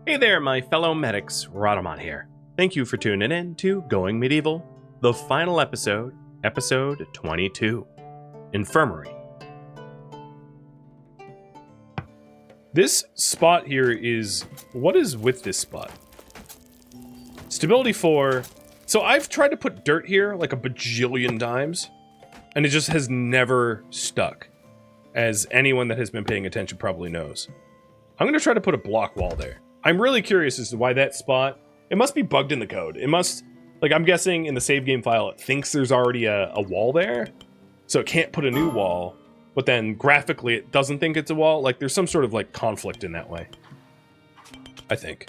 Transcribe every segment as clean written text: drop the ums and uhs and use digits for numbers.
Hey there, my fellow medics, Rhadamant here. Thank you for tuning in to Going Medieval, the final episode, episode 22, Infirmary. This spot here is... what is with this spot? Stability 4. So I've tried to put dirt here like a bajillion times, and it just has never stuck, as anyone that has been paying attention probably knows. I'm going to try to put a block wall there. I'm really curious as to why that spot... it must be bugged in the code. It must... like, I'm guessing in the save game file, it thinks there's already a wall there, so it can't put a new wall, but then graphically it doesn't think it's a wall. Like, there's some sort of, like, conflict in that way. I think.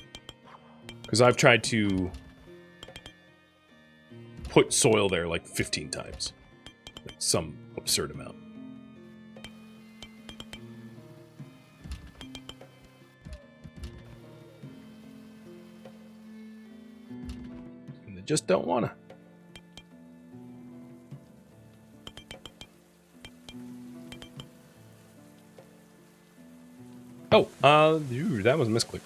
Because I've tried to put soil there, like, 15 times. Like, some absurd amount. Just don't wanna. Oh, dude, that was a misclick.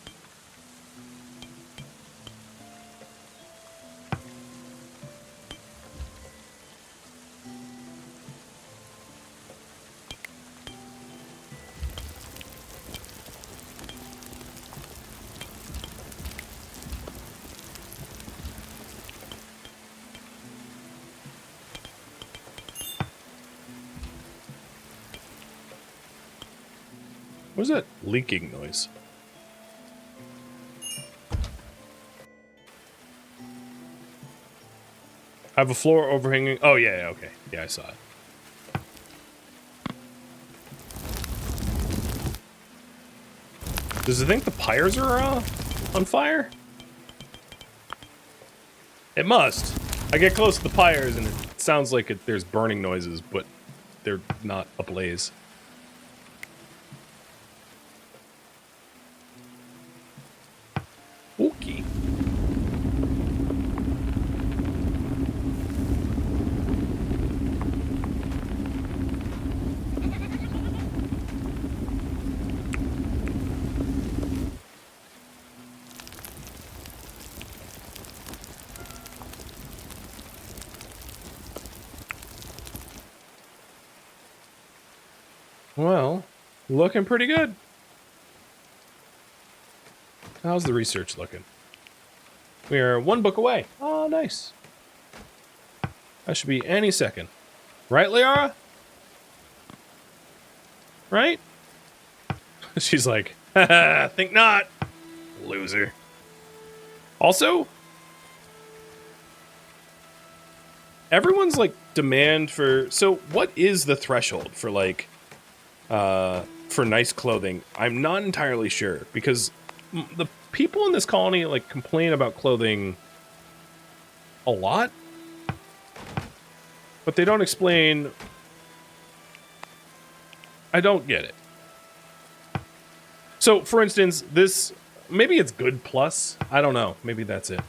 What was that leaking noise? I have a floor overhanging. Oh, yeah, okay. Yeah, I saw it. Does it think the pyres are on fire? It must. I get close to the pyres and it sounds like there's burning noises, but they're not ablaze. Okay. Well, looking pretty good. How's the research looking? We are one book away. Oh, nice. That should be any second. Right, Liara? Right? She's like, haha, think not. Loser. Also, everyone's like demand for... so what is the threshold for like, for nice clothing? I'm not entirely sure because the people in this colony like complain about clothing a lot, but they don't explain. I don't get it. So, for instance, this maybe it's good plus. I don't know. Maybe that's it.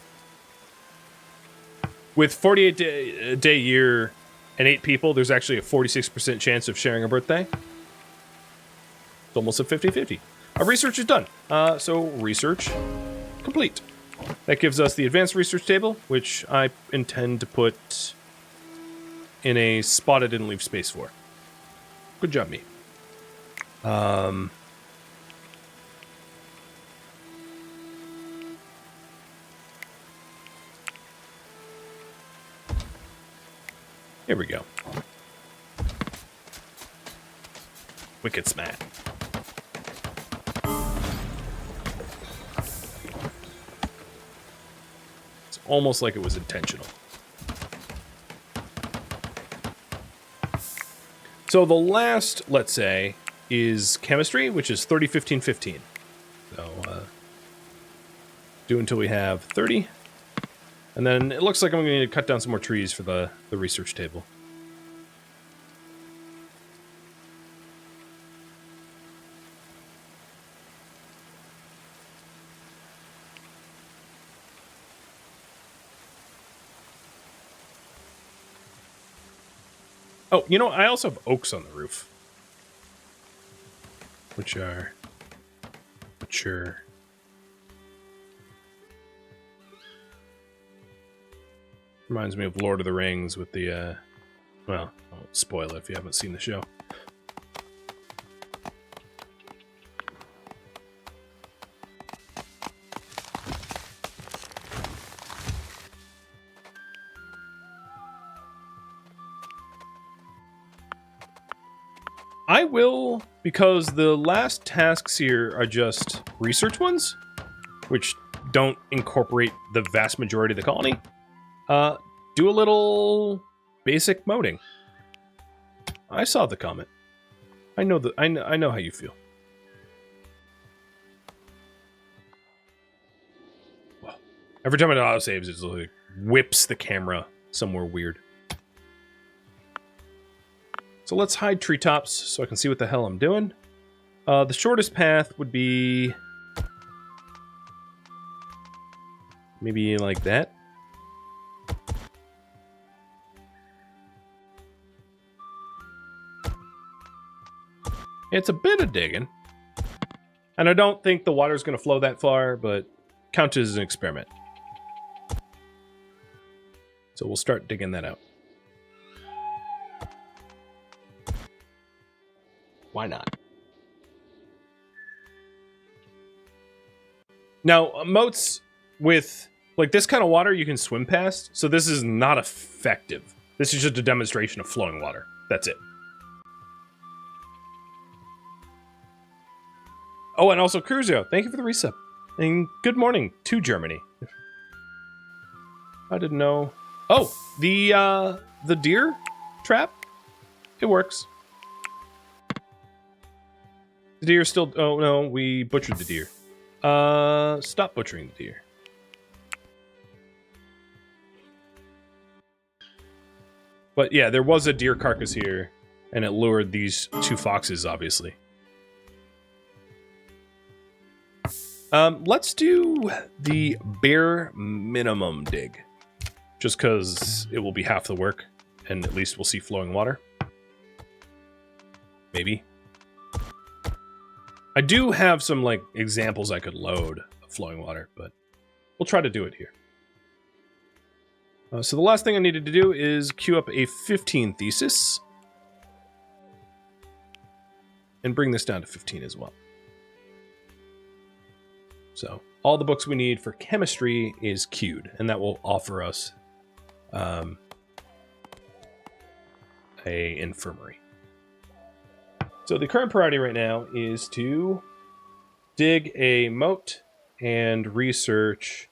With 48 day year and 8 people, there's actually a 46% chance of sharing a birthday. It's almost a 50-50. Our research is done. So research complete. That gives us the advanced research table, which I intend to put in a spot I didn't leave space for. Good job, me. Here we go. Wicked smack. Almost like it was intentional. So the last, let's say, is chemistry, which is 30, 15, 15. So, do until we have 30. And then it looks like I'm going to need to cut down some more trees for the research table. Oh, you know, I also have oaks on the roof. Which are mature. Reminds me of Lord of the Rings with the, well, I won't spoil it if you haven't seen the show. I will, because the last tasks here are just research ones, which don't incorporate the vast majority of the colony, do a little basic moating. I saw the comment. I know how you feel. Well, every time it autosaves, it like whips the camera somewhere weird. So let's hide treetops so I can see what the hell I'm doing. The shortest path would be maybe like that. It's a bit of digging. And I don't think the water's going to flow that far, but count it as an experiment. So we'll start digging that out. Why not? Now, moats with, like, this kind of water you can swim past, so this is not effective. This is just a demonstration of flowing water. That's it. Oh, and also Cruzio, thank you for the resub. And good morning to Germany. I didn't know. Oh, the deer trap? It works. The deer still... Oh, no, we butchered the deer. Stop butchering the deer. But yeah, there was a deer carcass here, and it lured these two foxes, obviously. Let's do the bare minimum dig. Just because it will be half the work, and at least we'll see flowing water. Maybe. I do have some, like, examples I could load of flowing water, but we'll try to do it here. So the last thing I needed to do is queue up a 15 thesis. And bring this down to 15 as well. So all the books we need for chemistry is queued, and that will offer us a infirmary. So the current priority right now is to dig a moat and research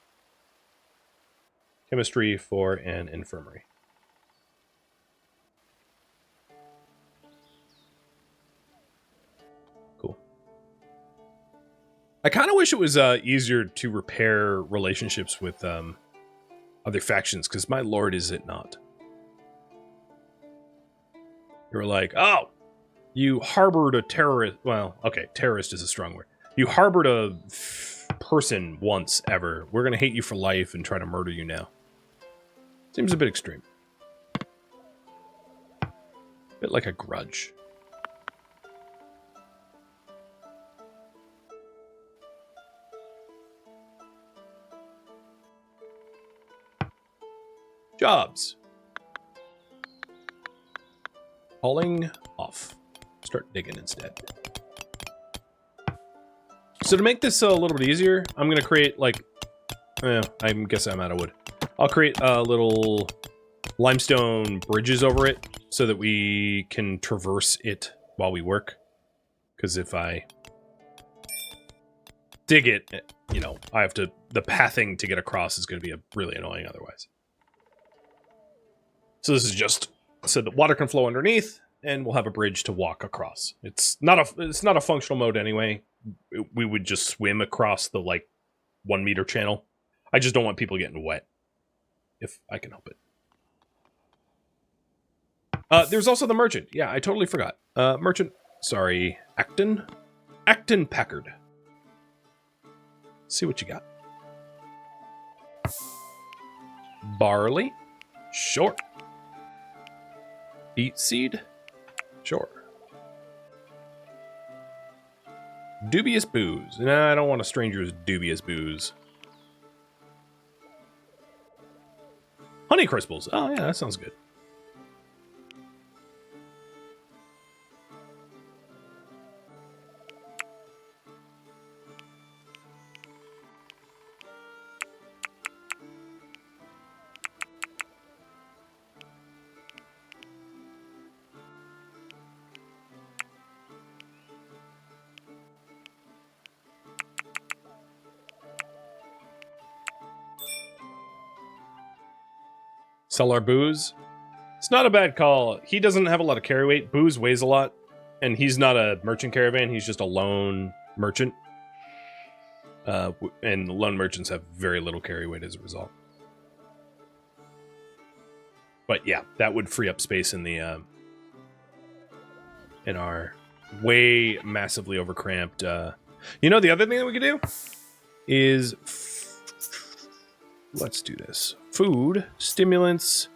chemistry for an infirmary. Cool. I kind of wish it was easier to repair relationships with other factions, because my lord, is it not? You're like, oh, you harbored a terrorist. Well, okay, terrorist is a strong word. You harbored a person once ever. We're going to hate you for life and try to murder you now. Seems a bit extreme. A bit like a grudge. Jobs. Hauling off. Start digging instead. So to make this a little bit easier, I'm going to create, like... I guess I'm out of wood. I'll create little limestone bridges over it so that we can traverse it while we work. Because if I dig it, you know, I have to... The pathing to get across is going to be really annoying otherwise. So this is just so that water can flow underneath, and we'll have a bridge to walk across. It's not a functional mode anyway. We would just swim across the, like, 1 meter channel. I just don't want people getting wet, if I can help it. There's also the merchant. Yeah, I totally forgot. Merchant, sorry, Acton Packard. Let's see what you got. Barley, sure. Beet seed, sure. Dubious booze. Nah, I don't want a stranger's dubious booze. Honey crisples. Oh, yeah, that sounds good. Sell our booze. It's not a bad call. He doesn't have a lot of carry weight. Booze weighs a lot, and he's not a merchant caravan. He's just a lone merchant. And lone merchants have very little carry weight as a result. But yeah, that would free up space in the in our way massively overcramped. You know, the other thing that we could do is let's do this. Food, stimulants,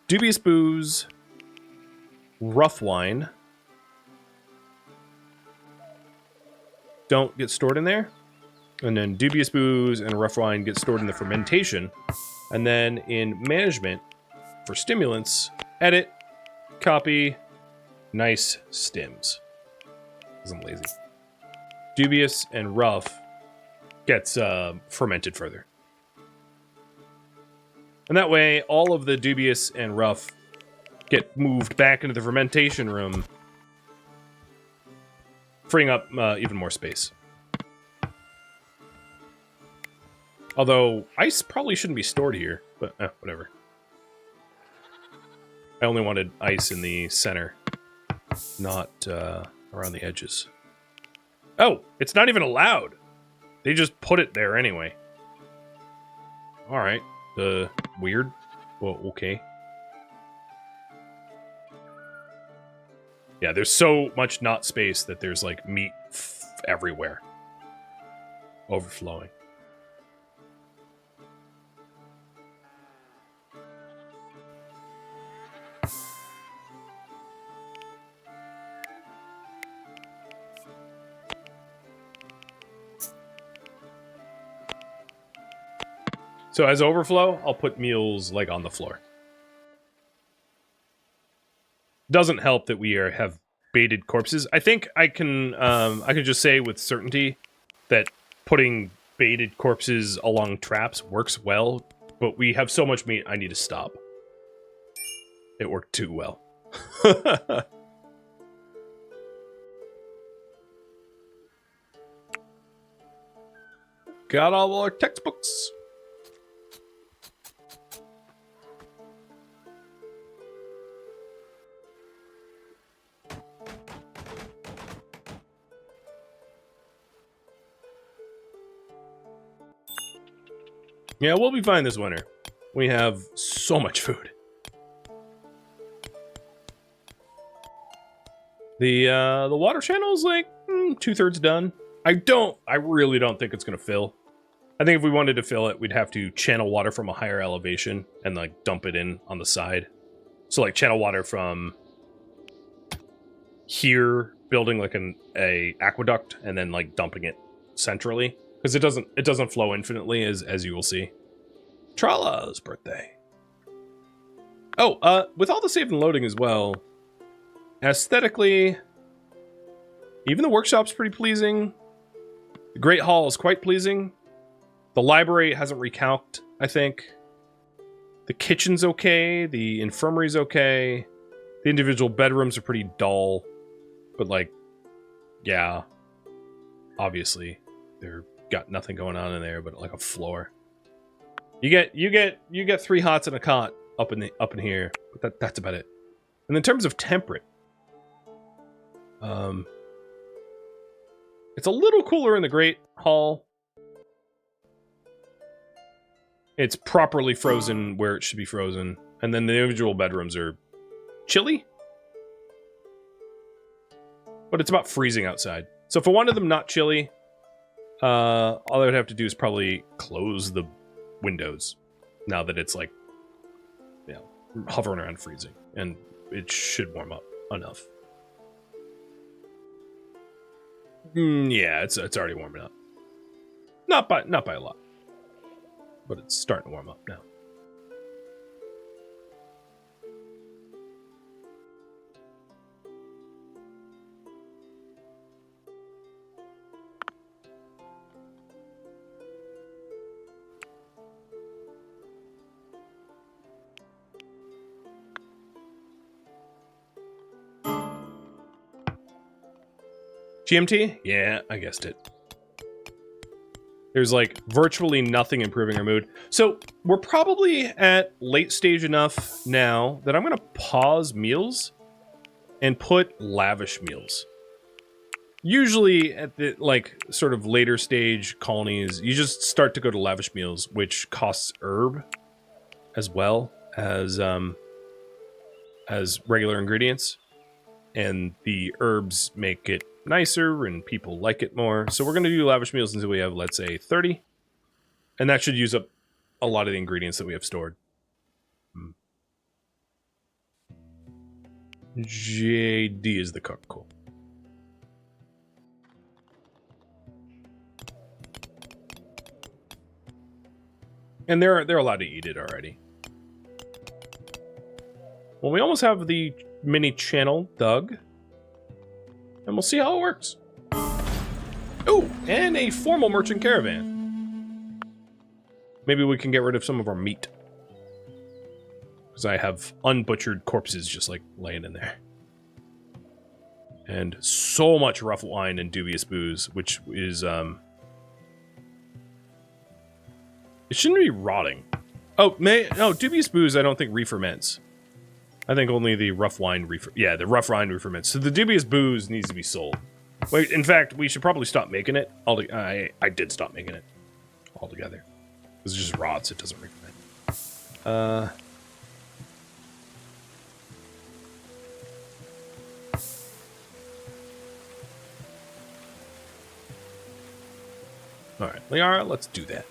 dubious booze, rough wine. Don't get stored in there. And then dubious booze and rough wine get stored in the fermentation. And then in management, for stimulants, edit, copy, nice stims. Because I'm lazy. Dubious and rough gets fermented further. And that way, all of the dubious and rough get moved back into the fermentation room, freeing up even more space. Although, ice probably shouldn't be stored here, but whatever. I only wanted ice in the center, not around the edges. Oh, it's not even allowed! They just put it there anyway. Alright. Weird. Well, okay. Yeah, there's so much not space that there's, like, meat everywhere. Overflowing. So as overflow, I'll put meals like on the floor. Doesn't help that we have baited corpses. I think I can just say with certainty that putting baited corpses along traps works well, but we have so much meat I need to stop. It worked too well. Got all our textbooks. Yeah, we'll be fine this winter. We have so much food. The water channel's like 2/3 done. I really don't think it's gonna fill. I think if we wanted to fill it, we'd have to channel water from a higher elevation and like dump it in on the side. So like channel water from here, building like a aqueduct, and then like dumping it centrally. Because it doesn't flow infinitely, as you will see. Trala's birthday. Oh, with all the save and loading as well, aesthetically, even the workshop's pretty pleasing. The Great Hall is quite pleasing. The library hasn't recalced, I think. The kitchen's okay. The infirmary's okay. The individual bedrooms are pretty dull. But like, yeah, obviously, they're got nothing going on in there but like a floor. You get 3 hots and a cot up in here, but that's about it. And in terms of temperate, it's a little cooler in the Great Hall. It's properly frozen where it should be frozen, and then the individual bedrooms are chilly, but it's about freezing outside. So if I wanted them not chilly, all I would have to do is probably close the windows now that it's like, you know, hovering around freezing, and it should warm up enough. Yeah, it's already warming up. Not by a lot, but it's starting to warm up now. GMT? Yeah, I guessed it. There's like virtually nothing improving our mood. So we're probably at late stage enough now that I'm going to pause meals and put lavish meals. Usually at the like sort of later stage colonies, you just start to go to lavish meals, which costs herb as well as regular ingredients. And the herbs make it nicer and people like it more. So we're going to do lavish meals until we have, let's say, 30. And that should use up a lot of the ingredients that we have stored. JD is the cook. Cool. And they're allowed to eat it already. Well, we almost have the mini channel dug. And we'll see how it works. Oh, and a formal merchant caravan. Maybe we can get rid of some of our meat. Because I have unbutchered corpses just like laying in there. And so much rough wine and dubious booze, which is, it shouldn't be rotting. Oh, no, dubious booze I don't think re-ferments. I think only the rough wine the rough wine re-ferments. So the dubious booze needs to be sold. Wait, in fact, we should probably stop making it. I did stop making it altogether. Because it just rots, it doesn't re-ferment. Alright, Liara, let's do that.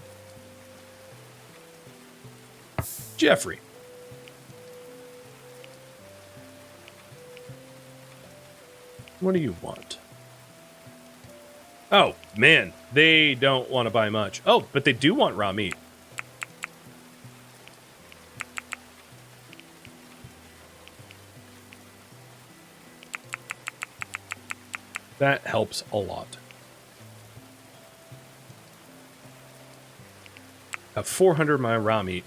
Jeffrey. What do you want? Oh, man. They don't want to buy much. Oh, but they do want raw meat. That helps a lot. Have 400 my raw meat.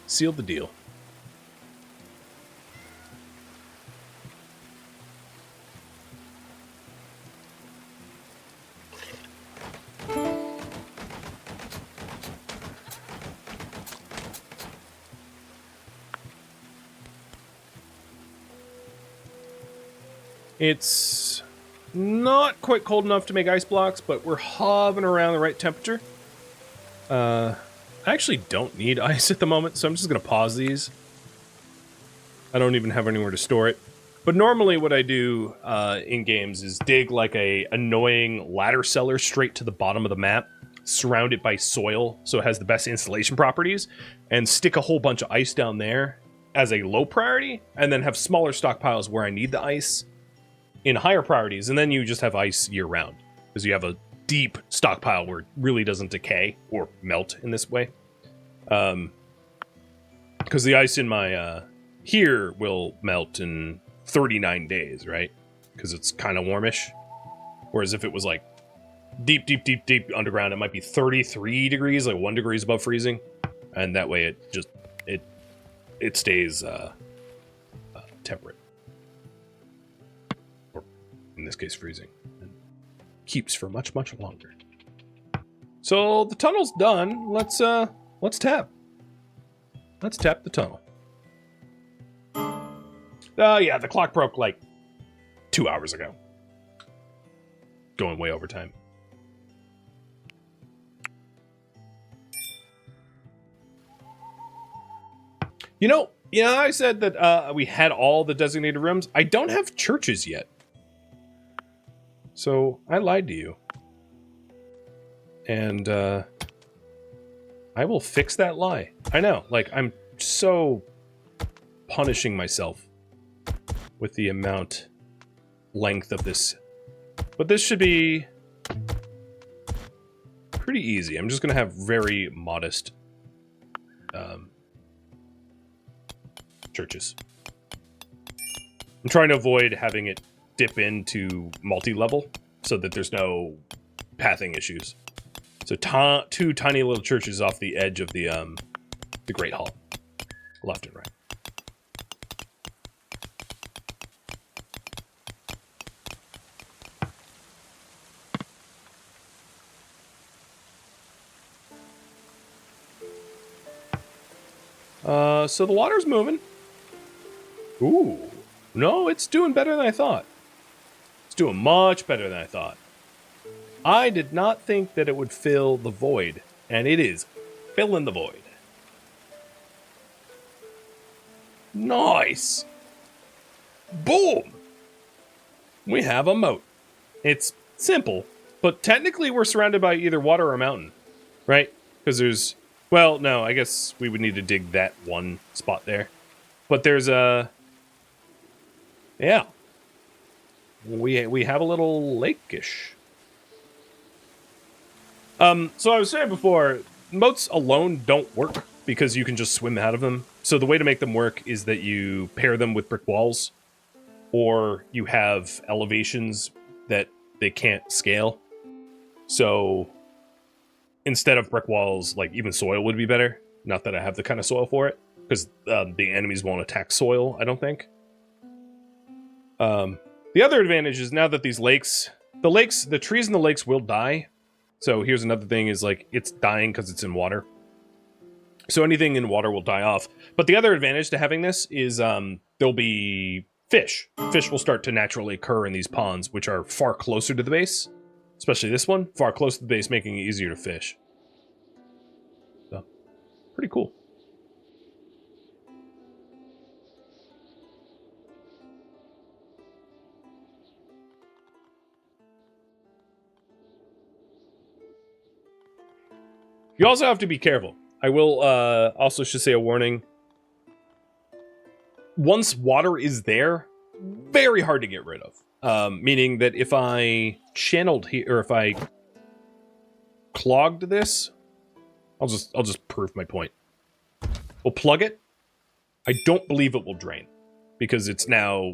Seal the deal. It's not quite cold enough to make ice blocks, but we're hovering around the right temperature. I actually don't need ice at the moment, so I'm just going to pause these. I don't even have anywhere to store it. But normally what I do in games is dig like a annoying ladder cellar straight to the bottom of the map, surround it by soil so it has the best insulation properties, and stick a whole bunch of ice down there as a low priority, and then have smaller stockpiles where I need the ice in higher priorities, and then you just have ice year-round, because you have a deep stockpile where it really doesn't decay or melt in this way. Because the ice in my here will melt in 39 days, right? Because it's kind of warmish. Whereas if it was like deep underground, it might be 33 degrees, like 1 degree above freezing, and that way it just it stays temperate. In this case, freezing. And keeps for much longer. So the tunnel's done. Let's tap. Let's tap the tunnel. Yeah, the clock broke like 2 hours ago. Going way over time. You know, I said that we had all the designated rooms. I don't have churches yet. So, I lied to you. And, I will fix that lie. I know, like, I'm so punishing myself with the length of this. But this should be pretty easy. I'm just gonna have very modest, churches. I'm trying to avoid having it dip into multi-level so that there's no pathing issues. So two tiny little churches off the edge of the Great Hall, left and right. So the water's moving. Ooh. No, it's doing better than I thought. It's doing much better than I thought. I did not think that it would fill the void, and it is filling the void. Nice! Boom! We have a moat. It's simple, but technically we're surrounded by either water or a mountain, right? Because there's... Well, no, I guess we would need to dig that one spot there. But there's a... Yeah. We have a little lake-ish. So I was saying before, moats alone don't work because you can just swim out of them. So the way to make them work is that you pair them with brick walls, or you have elevations that they can't scale. So instead of brick walls, like even soil would be better. Not that I have the kind of soil for it, because the enemies won't attack soil, I don't think. The other advantage is now that these lakes, the trees in the lakes will die. So here's another thing is like it's dying because it's in water. So anything in water will die off. But the other advantage to having this is there'll be fish. Fish will start to naturally occur in these ponds, which are far closer to the base. Especially this one, far closer to the base, making it easier to fish. So, pretty cool. You also have to be careful. I will also should say a warning. Once water is there, very hard to get rid of. Meaning that if I channeled here, or if I clogged this, I'll just prove my point. We'll plug it. I don't believe it will drain because it's now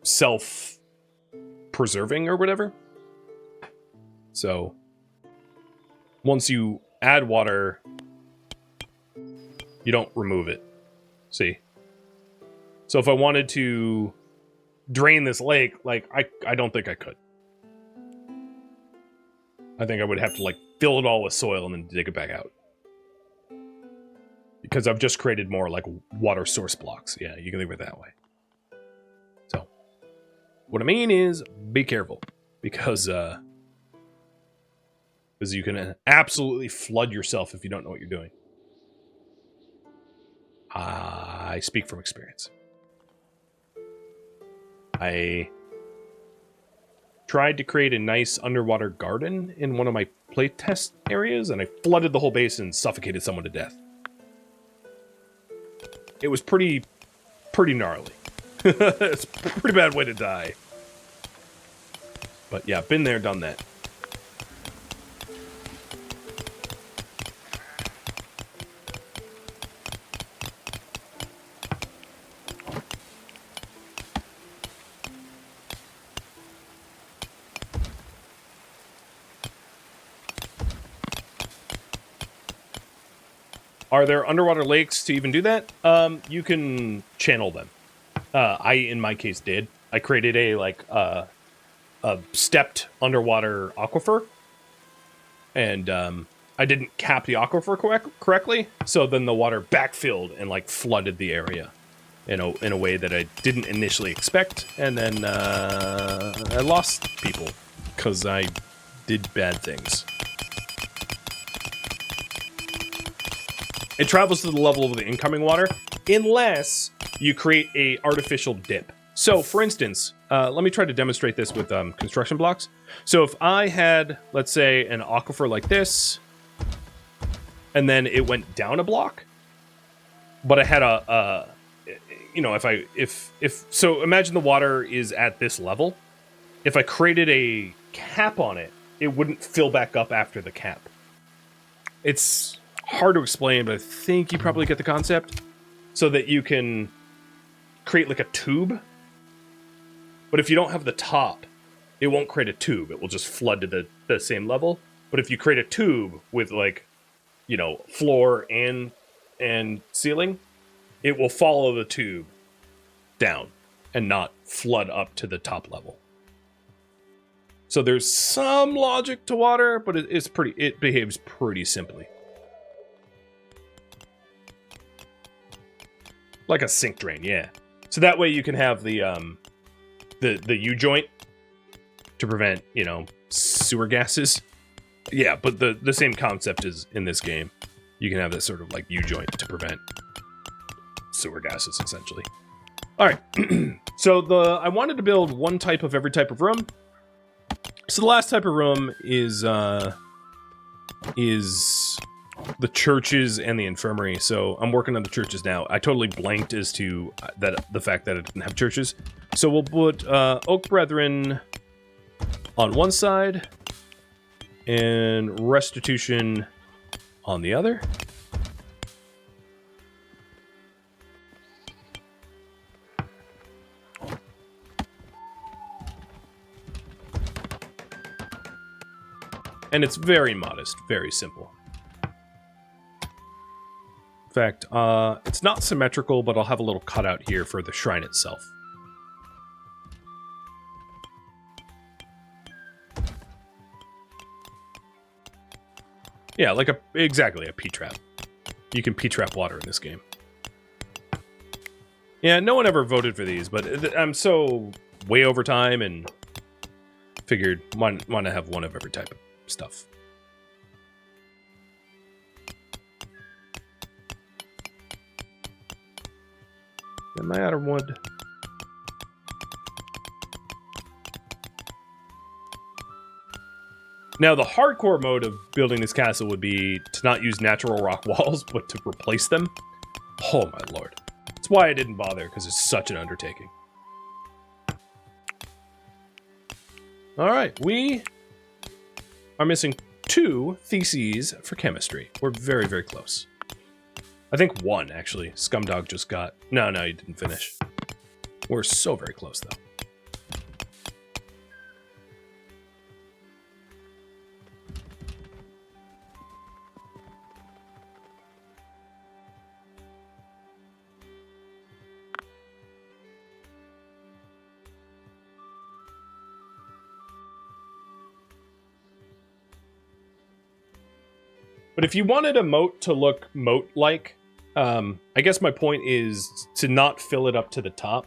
self-preserving or whatever. So once you add water, you don't remove it. See? So if I wanted to drain this lake, like, I don't think I could. I think I would have to, like, fill it all with soil and then dig it back out. Because I've just created more, like, water source blocks. Yeah, you can think of it that way. So, what I mean is, be careful. Because you can absolutely flood yourself if you don't know what you're doing. I speak from experience. I tried to create a nice underwater garden in one of my playtest areas, and I flooded the whole basin and suffocated someone to death. It was pretty gnarly. It's a pretty bad way to die. But yeah, been there, done that. Are there underwater lakes to even do that? You can channel them. In my case, did. I created a stepped underwater aquifer, and I didn't cap the aquifer correctly, so then the water backfilled and like flooded the area in a way that I didn't initially expect, and then I lost people because I did bad things. It travels to the level of the incoming water, unless you create a artificial dip. So, for instance, let me try to demonstrate this with construction blocks. So if I had, let's say, an aquifer like this, and then it went down a block, but I had so imagine the water is at this level. If I created a cap on it, it wouldn't fill back up after the cap. It's hard to explain, but I think you probably get the concept. So that you can create like a tube. But if you don't have the top, it won't create a tube. It will just flood to the same level. But if you create a tube with like, floor and ceiling, it will follow the tube down and not flood up to the top level. So there's some logic to water, but it behaves pretty simply. Like a sink drain, yeah. So that way you can have the U-joint to prevent, you know, sewer gases. Yeah, but the same concept is in this game. You can have that sort of like U-joint to prevent sewer gases, essentially. All right. So I wanted to build one type of every type of room. So the last type of room is the churches and the infirmary. So I'm working on the churches now. I totally blanked as to the fact that it didn't have churches. So we'll put Oak Brethren on one side and Restitution on the other. And it's very modest, very simple. In fact, it's not symmetrical, but I'll have a little cutout here for the shrine itself. Yeah, like exactly a P-trap. You can P-trap water in this game. Yeah, no one ever voted for these, but I'm so way over time and figured want to have one of every type of stuff. Am I out of wood? Now, the hardcore mode of building this castle would be to not use natural rock walls, but to replace them. Oh my lord. That's why I didn't bother, because it's such an undertaking. Alright, we are missing 2 theses for chemistry. We're very, very close. I think 1, actually. Scumdog just got... No, he didn't finish. We're so very close, though. But if you wanted a moat to look moat-like, I guess my point is to not fill it up to the top.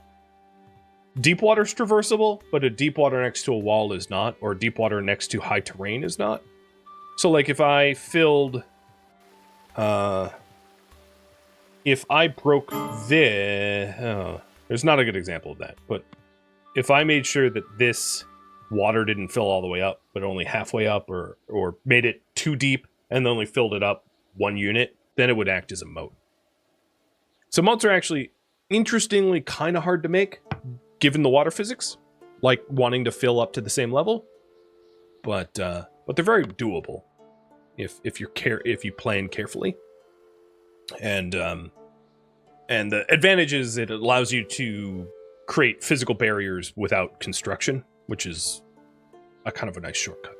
Deep water's traversable, but a deep water next to a wall is not, or deep water next to high terrain is not. So, like, if I filled... if I broke this... Oh, there's not a good example of that, but if I made sure that this water didn't fill all the way up, but only halfway up, or made it too deep, and only filled it up 1 unit, then it would act as a moat. So moats are actually, interestingly, kind of hard to make, given the water physics, like wanting to fill up to the same level. But they're very doable if you plan carefully. And the advantage is it allows you to create physical barriers without construction, which is a kind of a nice shortcut.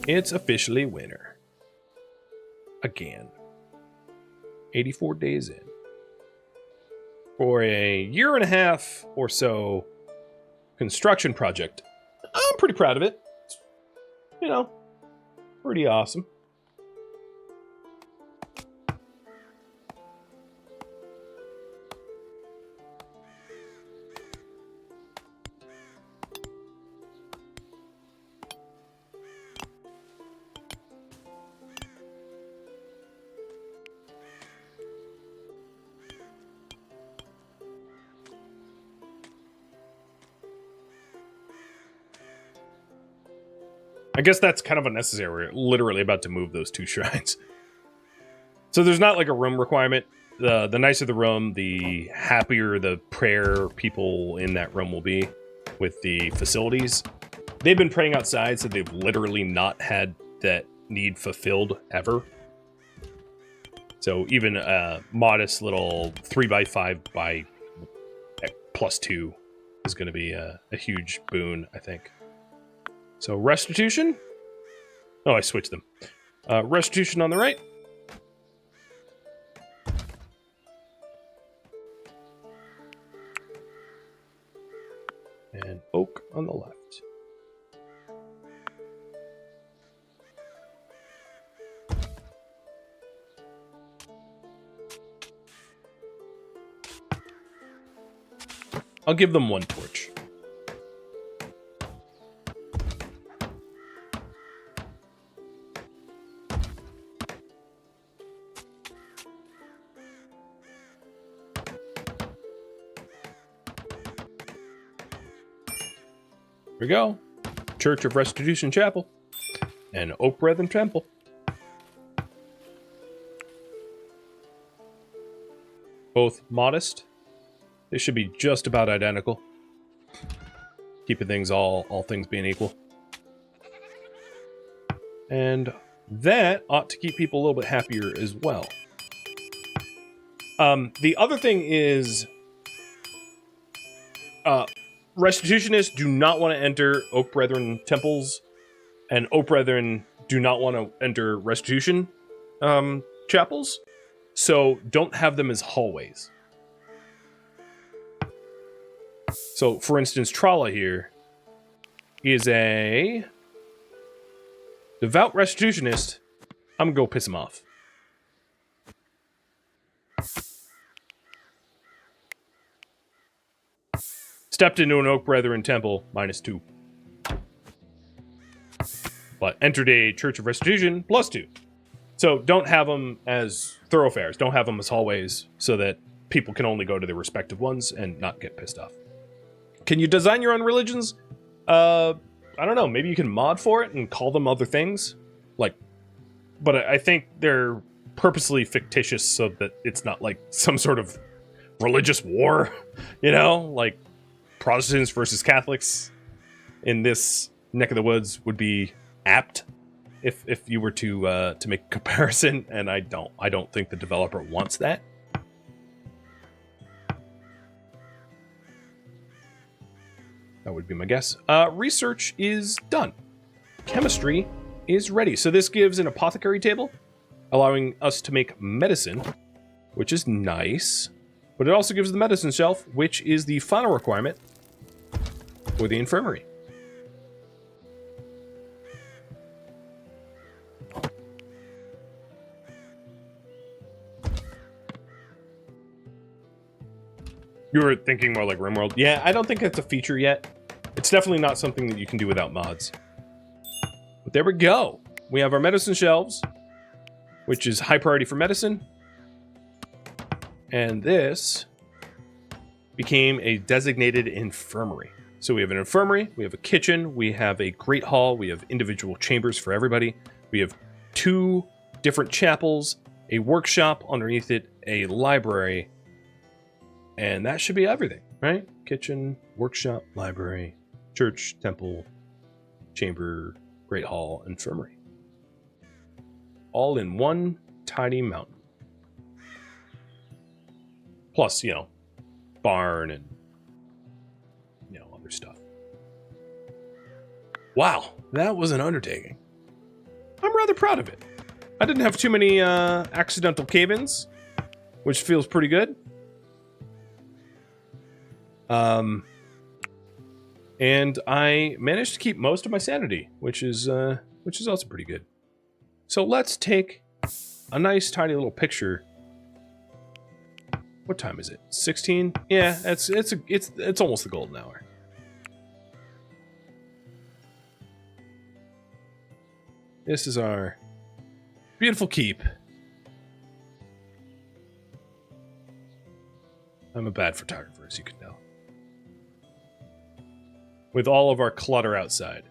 It's officially winter. Again. 84 days in. For a 1.5 or so construction project, I'm pretty proud of it. It's, you know, pretty awesome. I guess that's kind of unnecessary. We're literally about to move those 2 shrines. So there's not like a room requirement. The nicer the room, the happier the prayer people in that room will be with the facilities. They've been praying outside, so they've literally not had that need fulfilled ever. So even a modest little 3x5 by +2 is going to be a huge boon, I think. So restitution. Oh, I switched them. Restitution on the right. And oak on the left. I'll give them 1 torch. Here we go. Church of Restitution Chapel and Oak Brethren Temple. Both modest. They should be just about identical. Keeping things all things being equal. And that ought to keep people a little bit happier as well. The other thing is Restitutionists do not want to enter Oak Brethren temples, and Oak Brethren do not want to enter Restitution chapels, so don't have them as hallways. So, for instance, Trala here is a devout Restitutionist. I'm gonna go piss him off. Stepped into an Oak Brethren temple, -2. But entered a Church of Restitution, +2. So don't have them as thoroughfares. Don't have them as hallways so that people can only go to their respective ones and not get pissed off. Can you design your own religions? I don't know. Maybe you can mod for it and call them other things. But I think they're purposely fictitious so that it's not like some sort of religious war, you know? Like Protestants versus Catholics in this neck of the woods would be apt if you were to make a comparison, and I don't think the developer wants that. That would be my guess. Research is done. Chemistry is ready. So this gives an apothecary table, allowing us to make medicine, which is nice. But it also gives the medicine shelf, which is the final requirement for the infirmary. You were thinking more like RimWorld. Yeah, I don't think it's a feature yet. It's definitely not something that you can do without mods. But there we go. We have our medicine shelves, which is high priority for medicine. And this became a designated infirmary. So we have an infirmary, we have a kitchen, we have a great hall, we have individual chambers for everybody. We have 2 different chapels, a workshop underneath it, a library, and that should be everything, right? Kitchen, workshop, library, church, temple, chamber, great hall, infirmary. All in one tiny mountain. Plus, you know, barn and, you know, other stuff. Wow, that was an undertaking. I'm rather proud of it. I didn't have too many accidental cave-ins, which feels pretty good. And I managed to keep most of my sanity, which is also pretty good. So let's take a nice tiny little picture. What time is it? 16? Yeah, it's almost the golden hour. This is our beautiful keep. I'm a bad photographer, as you can tell. With all of our clutter outside.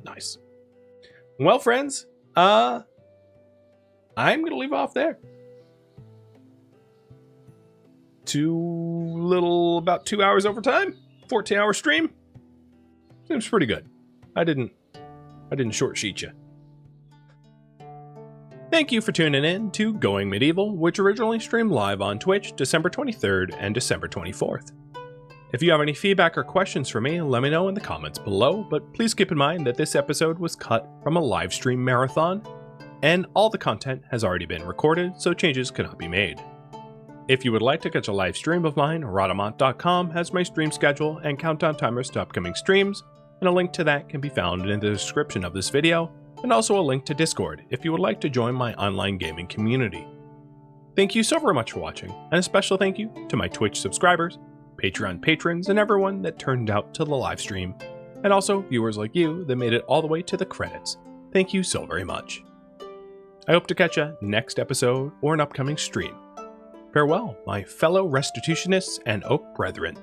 Nice. Well, friends, I'm going to leave off there. About 2 hours overtime, 14-hour stream. Seems pretty good. I didn't short sheet you. Thank you for tuning in to Going Medieval, which originally streamed live on Twitch December 23rd and December 24th. If you have any feedback or questions for me, let me know in the comments below, but please keep in mind that this episode was cut from a live stream marathon, and all the content has already been recorded, so changes cannot be made. If you would like to catch a live stream of mine, Rhadamant.com has my stream schedule and countdown timers to upcoming streams, and a link to that can be found in the description of this video, and also a link to Discord if you would like to join my online gaming community. Thank you so very much for watching, and a special thank you to my Twitch subscribers, Patreon patrons, and everyone that turned out to the live stream, and also viewers like you that made it all the way to the credits. Thank you so very much. I hope to catch you next episode or an upcoming stream. Farewell, my fellow restitutionists and oak brethren.